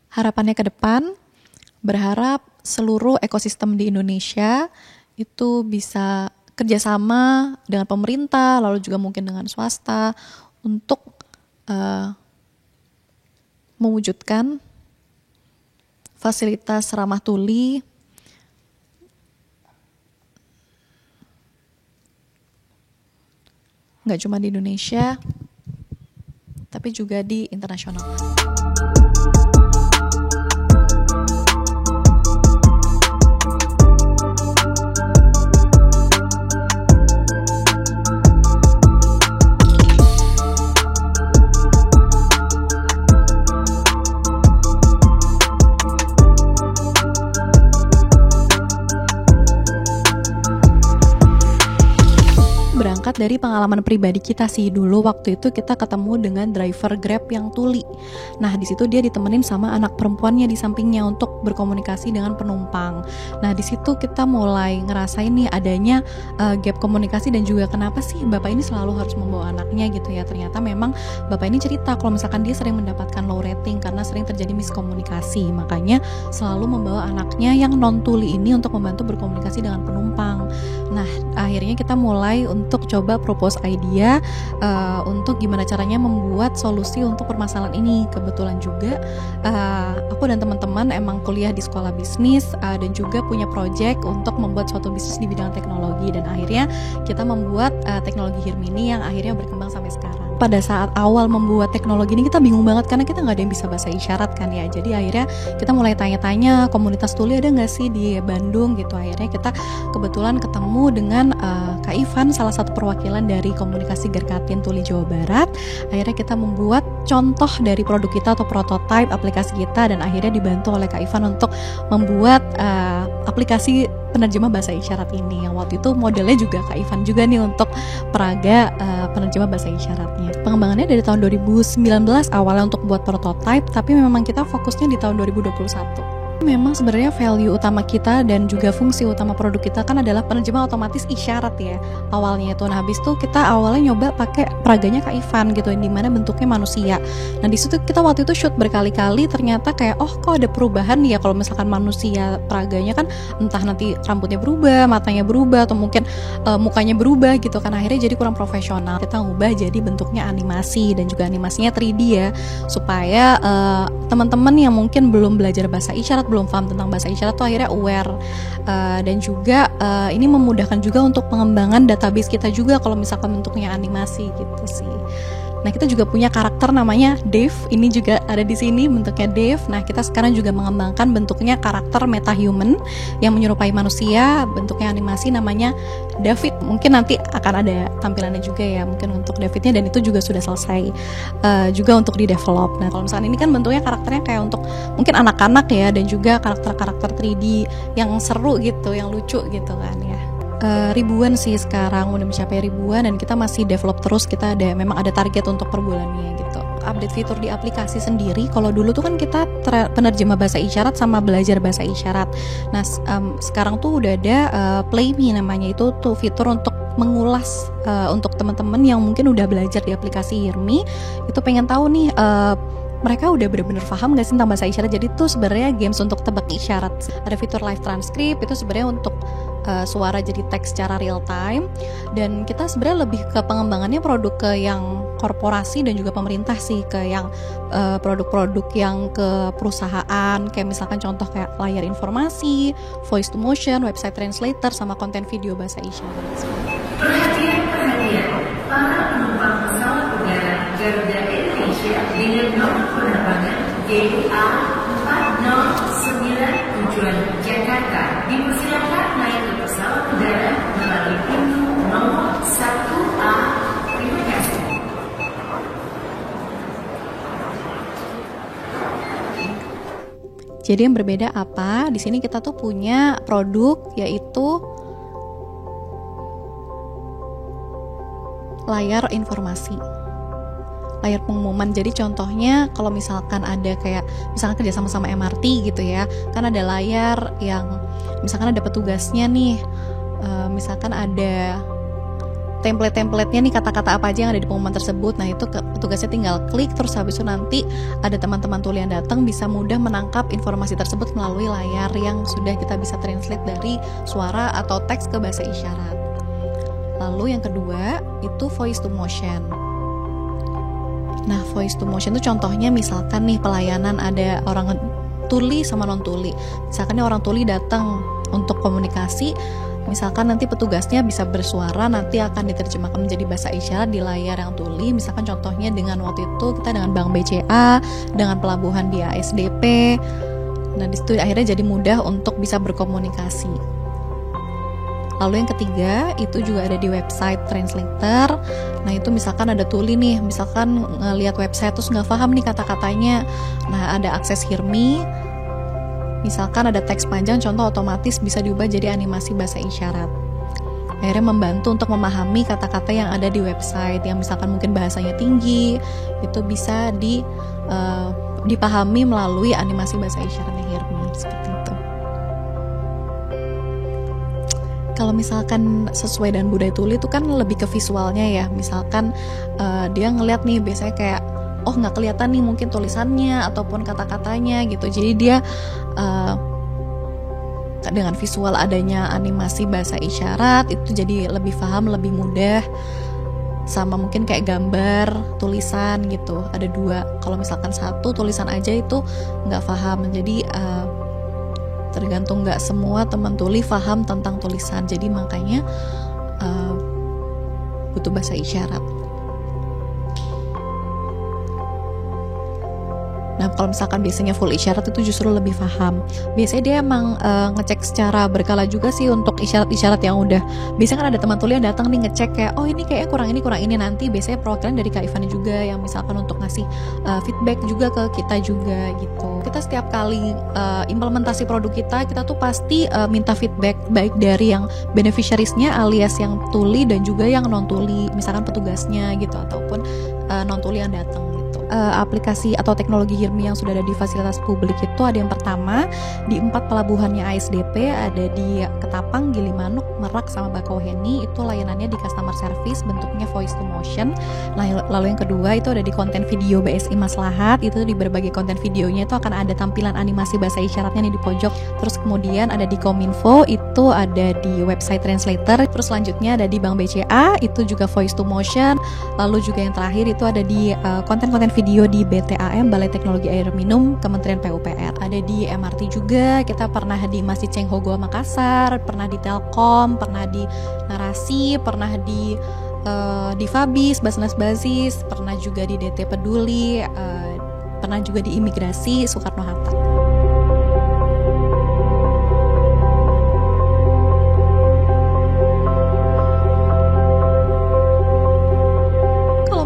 Harapannya ke depan, berharap seluruh ekosistem di Indonesia itu bisa kerjasama dengan pemerintah, lalu juga mungkin dengan swasta untuk mewujudkan fasilitas ramah tuli nggak cuma di Indonesia, tapi juga di internasional. Berangkat dari pengalaman pribadi kita sih, dulu waktu itu kita ketemu dengan driver Grab yang tuli. Nah di situ dia ditemenin sama anak perempuannya di sampingnya untuk berkomunikasi dengan penumpang. Nah di situ kita mulai ngerasain nih adanya gap komunikasi dan juga kenapa sih bapak ini selalu harus membawa anaknya gitu ya. Ternyata memang bapak ini cerita kalau misalkan dia sering mendapatkan low rating karena sering terjadi miskomunikasi, makanya selalu membawa anaknya yang non tuli ini untuk membantu berkomunikasi dengan penumpang. Nah akhirnya kita mulai untuk coba propose idea untuk gimana caranya membuat solusi untuk permasalahan ini. Kebetulan juga aku dan teman-teman emang kuliah di sekolah bisnis dan juga punya project untuk membuat suatu bisnis di bidang teknologi, dan akhirnya kita membuat teknologi Hirmini yang akhirnya berkembang sampai sekarang. Pada saat awal membuat teknologi ini kita bingung banget karena kita nggak ada yang bisa bahasa isyarat kan ya. Jadi akhirnya kita mulai tanya-tanya komunitas tuli ada nggak sih di Bandung gitu. Akhirnya kita kebetulan ketemu dengan Kak Ivan, salah satu perwakilan dari komunikasi Gerkatin Tuli Jawa Barat. Akhirnya kita membuat contoh dari produk kita atau prototipe aplikasi kita, dan akhirnya dibantu oleh Kak Ivan untuk membuat aplikasi penerjemah bahasa isyarat ini, yang waktu itu modelnya juga Kak Ivan juga nih untuk peraga penerjemah bahasa isyaratnya. Pengembangannya dari tahun 2019 awalnya untuk buat prototipe, tapi memang kita fokusnya di tahun 2021. Memang sebenarnya value utama kita dan juga fungsi utama produk kita kan adalah penerjemah otomatis isyarat ya awalnya itu. Nah habis itu kita awalnya nyoba pakai peraganya Kak Ivan gitu, yang dimana bentuknya manusia. Nah di situ kita waktu itu shoot berkali-kali, ternyata kayak kok ada perubahan ya kalau misalkan manusia peraganya kan entah nanti rambutnya berubah, matanya berubah, atau mungkin mukanya berubah gitu kan, akhirnya jadi kurang profesional. Kita ngubah jadi bentuknya animasi dan juga animasinya 3D ya, supaya teman-teman yang mungkin belum belajar bahasa isyarat, belum paham tentang bahasa isyarat tuh akhirnya aware, dan juga ini memudahkan juga untuk pengembangan database kita juga kalau misalkan bentuknya animasi gitu sih. Nah kita juga punya karakter namanya Dave, ini juga ada di sini bentuknya Dave. Nah kita sekarang juga mengembangkan bentuknya karakter metahuman yang menyerupai manusia, bentuknya animasi namanya David. Mungkin nanti akan ada tampilannya juga ya mungkin untuk Davidnya, dan itu juga sudah selesai juga untuk di develop. Nah kalau misalkan ini kan bentuknya karakternya kayak untuk mungkin anak-anak ya, dan juga karakter-karakter 3D yang seru gitu, yang lucu gitu kan ya. Ribuan sih sekarang, udah mencapai ribuan, dan kita masih develop terus. Kita memang ada target untuk per bulannya gitu. Update fitur di aplikasi sendiri, kalau dulu tuh kan kita penerjemah bahasa isyarat sama belajar bahasa isyarat. Nah sekarang tuh udah ada Play Me namanya, itu tuh fitur untuk mengulas untuk teman-teman yang mungkin udah belajar di aplikasi Hirmi, itu pengen tahu nih mereka udah benar-benar paham nggak sih tentang bahasa isyarat. Jadi itu sebenarnya games untuk tebak isyarat. Ada fitur live transcript, itu sebenarnya untuk suara jadi teks secara real time. Dan kita sebenarnya lebih ke pengembangannya produk ke yang korporasi dan juga pemerintah sih, ke yang produk-produk yang ke perusahaan, kayak misalkan contoh kayak layar informasi, voice to motion, website translator, sama konten video bahasa isyarat. Perhatian, para penumpang pesawat udara Garuda Indonesia dengan nomor penerbangan GA 409 tujuan Jakarta dipersilakan naik ke pesawat udara melalui pintu nomor 1A. Terima kasih. Jadi yang berbeda apa? Di sini kita tuh punya produk yaitu layar informasi, layar pengumuman. Jadi contohnya kalau misalkan ada kayak misalkan kerja sama MRT gitu ya, kan ada layar yang misalkan ada petugasnya nih, misalkan ada template-templatenya nih, kata-kata apa aja yang ada di pengumuman tersebut. Nah itu petugasnya tinggal klik, terus habis itu nanti ada teman-teman tuli yang datang bisa mudah menangkap informasi tersebut melalui layar yang sudah kita bisa translate dari suara atau teks ke bahasa isyarat. Lalu yang kedua itu voice to motion. Nah, voice to motion itu contohnya misalkan nih pelayanan ada orang tuli sama non tuli. Misalkan nih orang tuli datang untuk komunikasi, misalkan nanti petugasnya bisa bersuara, nanti akan diterjemahkan menjadi bahasa isyarat di layar yang tuli. Misalkan contohnya dengan waktu itu kita dengan Bank BCA, dengan pelabuhan di ASDP. Nah, disitu akhirnya jadi mudah untuk bisa berkomunikasi. Lalu yang ketiga itu juga ada di website translator. Nah itu misalkan ada tuli nih, misalkan ngeliat website terus nggak paham nih kata-katanya. Nah ada akses Hear Me. Misalkan ada teks panjang, contoh otomatis bisa diubah jadi animasi bahasa isyarat. Akhirnya membantu untuk memahami kata-kata yang ada di website yang misalkan mungkin bahasanya tinggi, itu bisa dipahami melalui animasi bahasa isyaratnya Hear Me, seperti itu. Kalau misalkan sesuai dengan budaya tuli itu kan lebih ke visualnya ya. Misalkan dia ngeliat nih biasanya kayak nggak kelihatan nih mungkin tulisannya ataupun kata-katanya gitu. Jadi dia dengan visual adanya animasi bahasa isyarat itu jadi lebih paham, lebih mudah. Sama mungkin kayak gambar, tulisan gitu. Ada dua. Kalau misalkan satu tulisan aja itu nggak paham. Jadi tergantung, nggak semua teman tuli paham tentang tulisan, jadi makanya butuh bahasa isyarat. Nah kalau misalkan biasanya full isyarat itu justru lebih paham. Biasanya dia emang ngecek secara berkala juga sih untuk isyarat-isyarat yang udah. Biasanya kan ada teman tuli yang datang nih ngecek kayak ini kayaknya kurang ini. Nanti biasanya perwakilan dari Kak Ivani juga yang misalkan untuk ngasih feedback juga ke kita juga gitu. Kita setiap kali implementasi produk kita tuh pasti minta feedback baik dari yang beneficiariesnya alias yang tuli dan juga yang non tuli, misalkan petugasnya gitu ataupun non tuli yang datang. Aplikasi atau teknologi Hear Me yang sudah ada di fasilitas publik itu ada yang pertama di 4 pelabuhannya ASDP, ada di Ketapang, Gilimanuk, Merak, sama Bakauheni. Itu layanannya di customer service, bentuknya voice to motion. Lalu yang kedua itu ada di konten video BSI Maslahat, itu di berbagai konten videonya itu akan ada tampilan animasi bahasa isyaratnya nih di pojok. Terus kemudian ada di Kominfo, itu ada di website translator. Terus selanjutnya ada di Bank BCA, itu juga voice to motion. Lalu juga yang terakhir itu ada di konten-konten video di BTAM, Balai Teknologi Air Minum, Kementerian PUPR. Ada di MRT juga, kita pernah di Masjid Cenghogo Makassar, pernah di Telkom, pernah di Narasi, pernah di Fabis, Basnas Basis, pernah juga di DT Peduli, pernah juga di Imigrasi Soekarno-Hatta.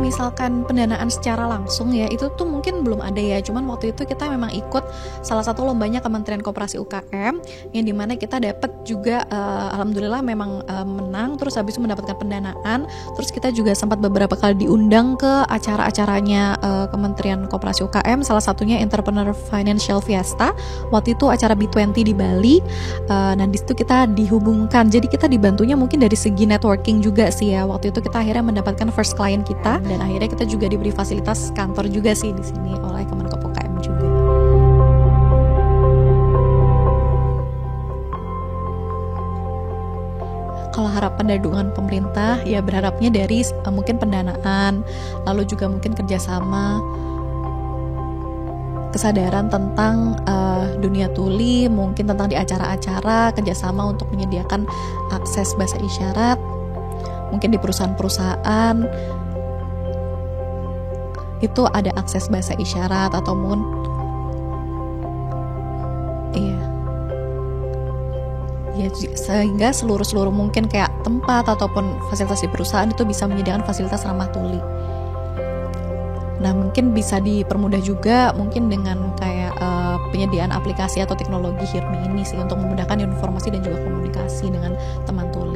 Misalkan pendanaan secara langsung ya itu tuh mungkin belum ada ya, cuman waktu itu kita memang ikut salah satu lombanya Kementerian Koperasi UKM yang dimana kita dapat juga alhamdulillah memang menang, terus habis itu mendapatkan pendanaan. Terus kita juga sempat beberapa kali diundang ke acara-acaranya Kementerian Koperasi UKM, salah satunya Entrepreneur Financial Fiesta, waktu itu acara B20 di Bali. Nah di situ kita dihubungkan, jadi kita dibantunya mungkin dari segi networking juga sih ya. Waktu itu kita akhirnya mendapatkan first client kita, dan akhirnya kita juga diberi fasilitas kantor juga sih di sini oleh Kemenkop UKM juga. Kalau harapan dari dukungan pemerintah ya berharapnya dari mungkin pendanaan, lalu juga mungkin kerjasama, kesadaran tentang dunia tuli, mungkin tentang di acara-acara kerjasama untuk menyediakan akses bahasa isyarat, mungkin di perusahaan-perusahaan itu ada akses bahasa isyarat ataupun sehingga seluruh mungkin kayak tempat ataupun fasilitas di perusahaan itu bisa menyediakan fasilitas ramah tuli. Nah mungkin bisa dipermudah juga mungkin dengan kayak penyediaan aplikasi atau teknologi Hear Me ini sih untuk memudahkan informasi dan juga komunikasi dengan teman tuli.